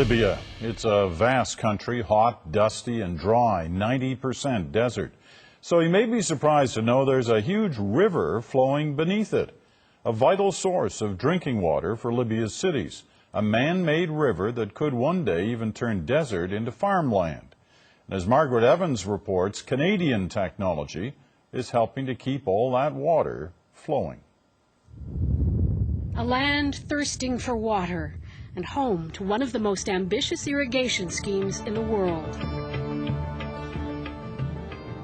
Libya. It's a vast country, hot, dusty, and dry, 90% desert. So you may be surprised to know there's a huge river flowing beneath it, a vital source of drinking water for Libya's cities, a man-made river that could one day even turn desert into farmland. And as Margaret Evans reports, Canadian technology is helping to keep all that water flowing. A land thirsting for water and home to one of the most ambitious irrigation schemes in the world.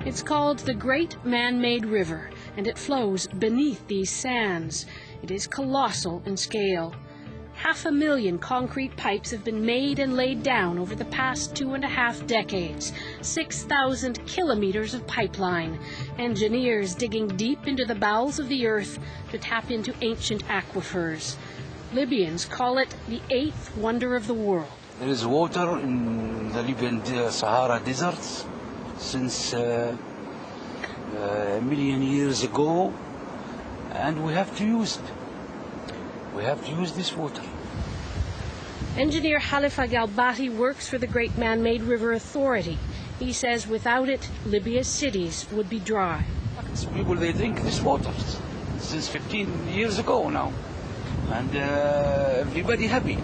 It's called the Great Man-Made River, and it flows beneath these sands. It is colossal in scale. 500,000 concrete pipes have been made and laid down over the past 2.5 decades. 6,000 kilometers of pipeline. Engineers digging deep into the bowels of the earth to tap into ancient aquifers. Libyans call it the eighth wonder of the world. There is water in the Libyan Sahara deserts since a million years ago, and we have to use it. We have to use this water. Engineer Khalifa Galbati works for the Great Man-Made River Authority. He says without it, Libya's cities would be dry. People, they drink this water since 15 years ago now, and everybody happy.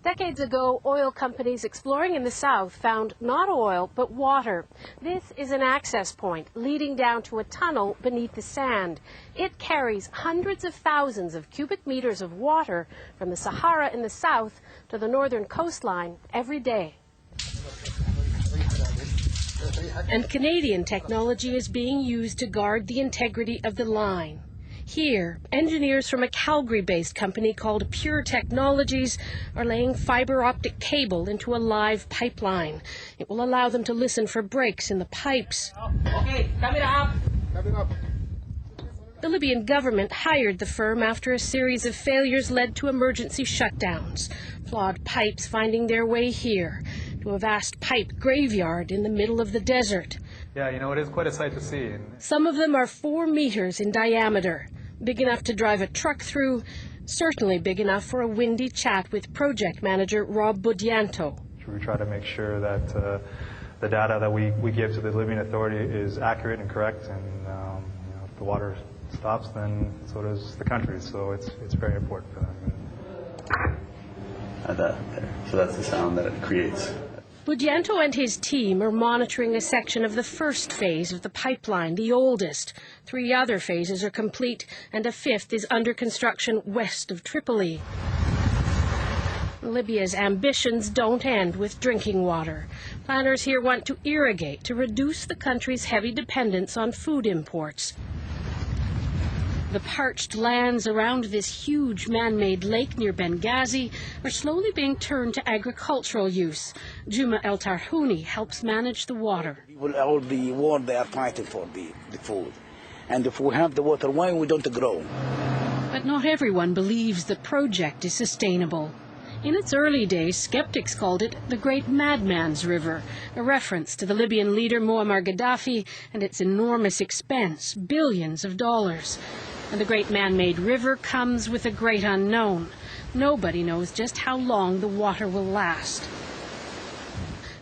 Decades ago, oil companies exploring in the south found not oil, but water. This is an access point leading down to a tunnel beneath the sand. It carries hundreds of thousands of cubic meters of water from the Sahara in the south to the northern coastline every day. And Canadian technology is being used to guard the integrity of the line. Here, engineers from a Calgary-based company called Pure Technologies are laying fiber optic cable into a live pipeline. It will allow them to listen for breaks in the pipes. Okay, camera up. Camera up. The Libyan government hired the firm after a series of failures led to emergency shutdowns. Flawed pipes finding their way here, to a vast pipe graveyard in the middle of the desert. Yeah, you know, it is quite a sight to see. Some of them are 4 meters in diameter, big enough to drive a truck through, certainly big enough for a windy chat with project manager Rob Budianto. We try to make sure that the data that we give to the Libyan Authority is accurate and correct, and you know, if the water stops, then so does the country. So it's very important for them. There. So that's the sound that it creates. Budianto and his team are monitoring a section of the first phase of the pipeline, the oldest. 3 other phases are complete, and a 5th is under construction west of Tripoli. Libya's ambitions don't end with drinking water. Planners here want to irrigate to reduce the country's heavy dependence on food imports. The parched lands around this huge man-made lake near Benghazi are slowly being turned to agricultural use. Juma El Tarhouni helps manage the water. People all the world, they are fighting for the food. And if we have the water, why we don't grow? But not everyone believes the project is sustainable. In its early days, skeptics called it the Great Madman's River, a reference to the Libyan leader Muammar Gaddafi and its enormous expense, billions of dollars. And the Great Man-Made River comes with a great unknown. Nobody knows just how long the water will last.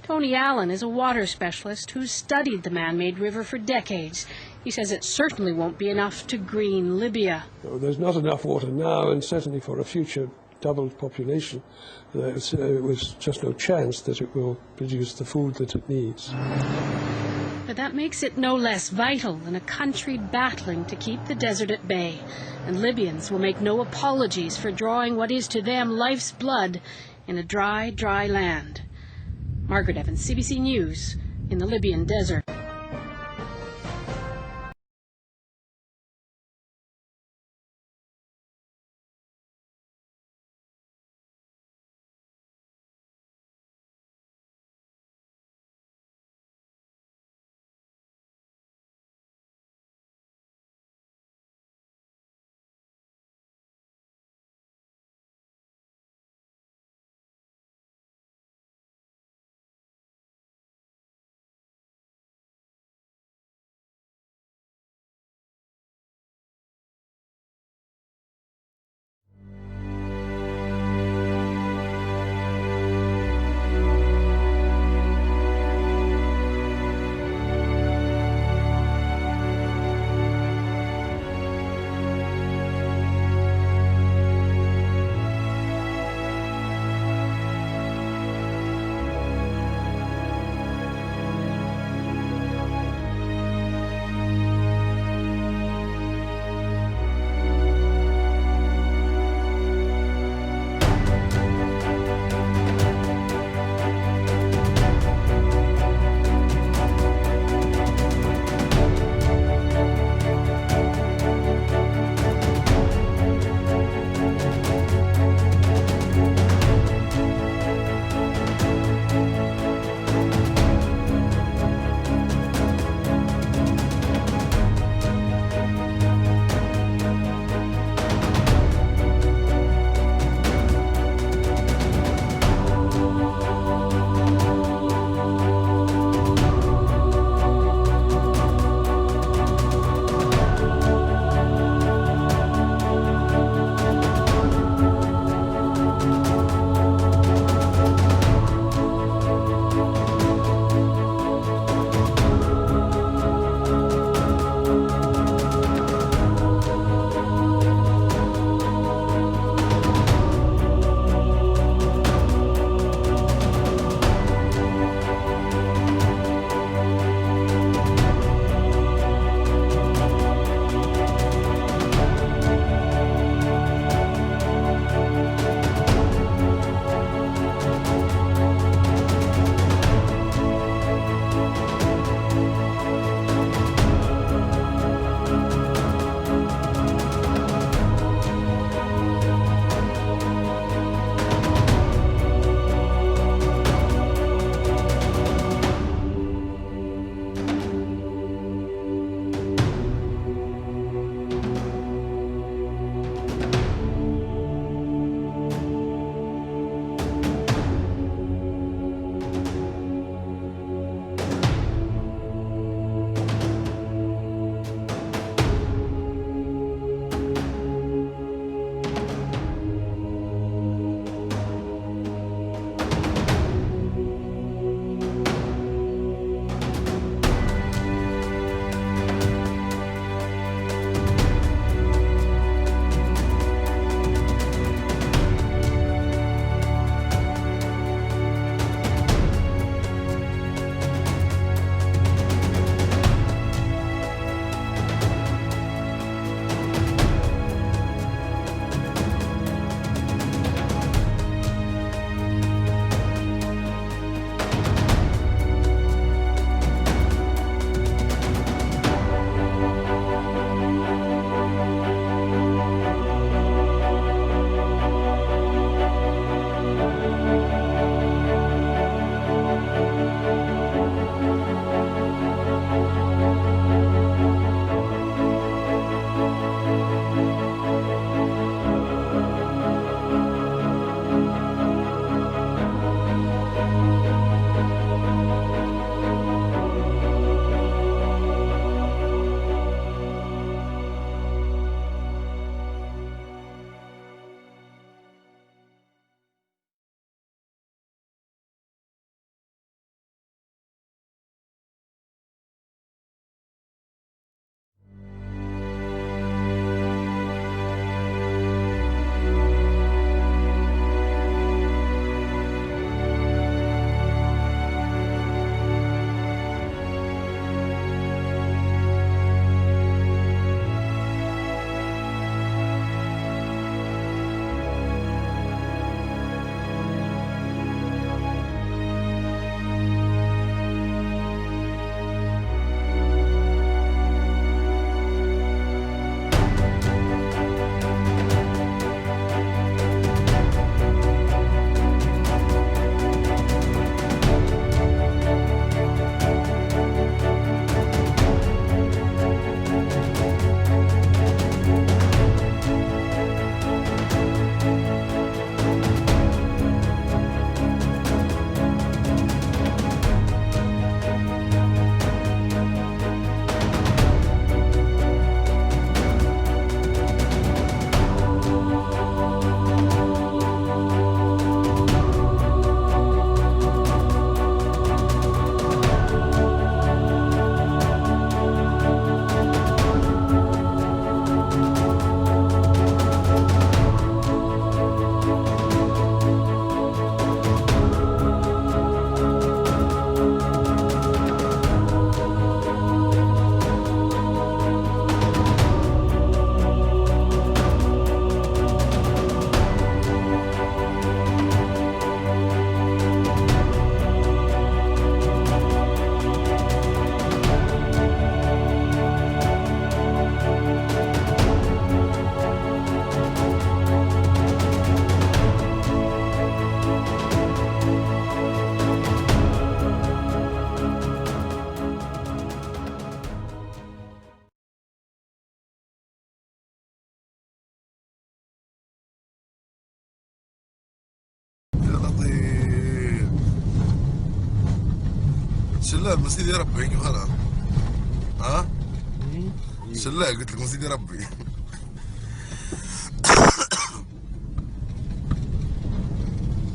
Tony Allen is a water specialist who's studied the man-made river for decades. He says it certainly won't be enough to green Libya. There's not enough water now, and certainly for a future doubled population, there's just no chance that it will produce the food that it needs. But that makes it no less vital in a country battling to keep the desert at bay. And Libyans will make no apologies for drawing what is to them life's blood in a dry, dry land. Margaret Evans, CBC News, in the Libyan desert. شلال من سيدي ربي كيف خلاص. ها؟ شلال قلت لك من سيدي ربي.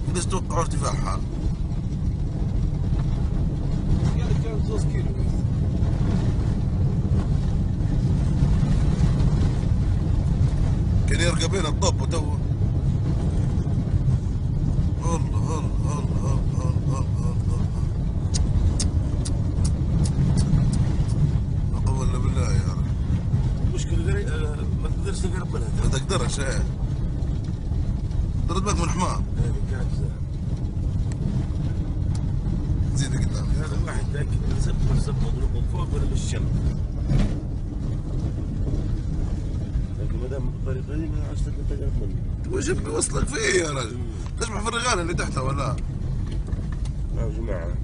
قديش توقعوا ارتفاعها؟ كانت 3 كيلو. كان يرقى بين الضب وتوه. لا قوة الا بالله يا رب. المشكلة ما تقدرش تقرب منها. ما تقدرش ايه. ضربت بالك من حمار. زيد قدام. هذا واحد تاكد من سب مضروب من فوق ولا من الشمس. لكن ما دام بالطريقة دي ما عادش تقدر تقرب منه. وجب بيوصلك فيه يا رجل. تشبح في الرغال اللي تحتها ولا؟ يا جماعة.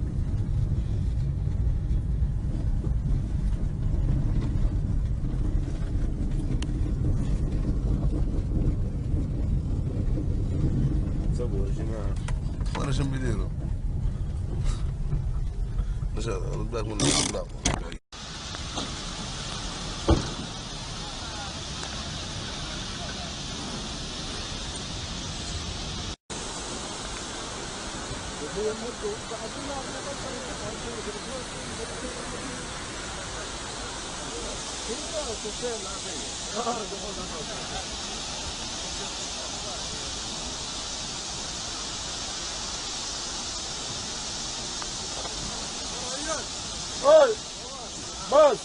صبروا يا جماعة. وانا شنو بيديروا؟ مش هذا رد بالك من الأمراض. Oi! Bas!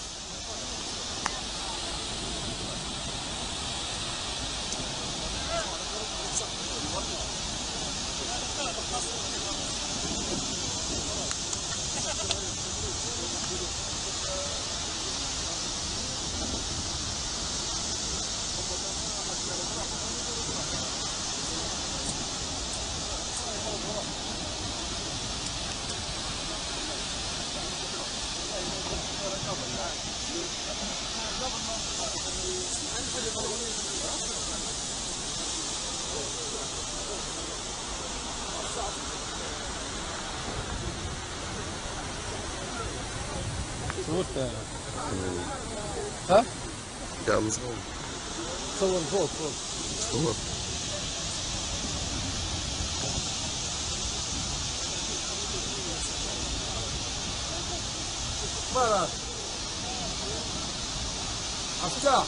صورت ها؟ قاعد نصور. صور فوق فوق. صور. مرة عسى